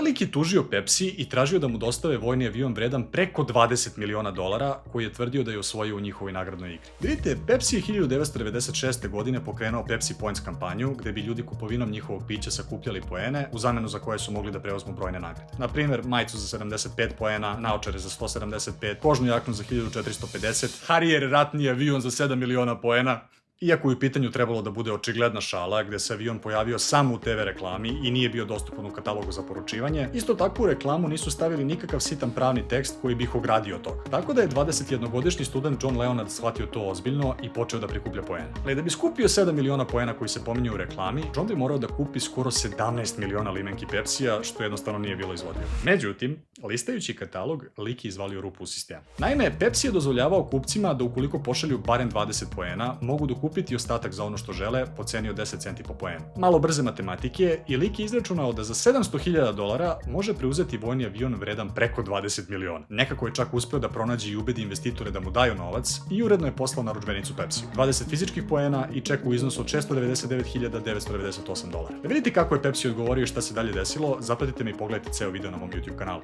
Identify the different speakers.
Speaker 1: lik je tužio Pepsi i tražio da mu dostave vojni avion vredan preko $20 miliona koji je tvrdio da je osvojio u njihovoj nagradnoj igri. Vidite, Pepsi je 1996. godine pokrenuo Pepsi Points kampanju, gde bi ljudi kupovinom njihovog pića sakupljali poene, u zamenu za koje su mogli da preuzmu brojne nagrade. Na primjer, majicu za 75 poena, naočare za 175, kožnu jaknu za 1450, Harrier ratni avion za 7 miliona poena. Iako je u pitanju trebalo da bude očigledna šala, gde se avion pojavio samo u TV reklami i nije bio dostupan u katalogu za poručivanje, isto tako u reklamu nisu stavili nikakav sitan pravni tekst koji bi ih ogradio od toga. Tako da je 21-godišnji student John Leonard shvatio to ozbiljno i počeo da prikuplja poene. Ali da bi skupio 7 miliona poena koji se pominju u reklami, John bi morao da kupi skoro 17 miliona limenki Pepsija, što jednostavno nije bilo izvodivo. Međutim, listajući katalog, lik je izvalio rupu u sistemu. Naime, Pepsi je dozvoljavao kupcima da ukoliko pošalju barem 20 poena, mogu da kupiti ostatak za ono što žele po ceni od 10 centi po poenu. Malo brze matematike i lik je izračunao da za $700.000 može preuzeti vojni avion vredan preko 20 miliona. Nekako je čak uspeo da pronađe i ubedi investitore da mu daju novac i uredno je poslao narudžbenicu Pepsiju. 20 fizičkih poena i ček u iznosu od $699.998. Da vidite kako je Pepsi odgovorio i šta se dalje desilo, zapratite me i pogledajte ceo video na mom YouTube kanalu.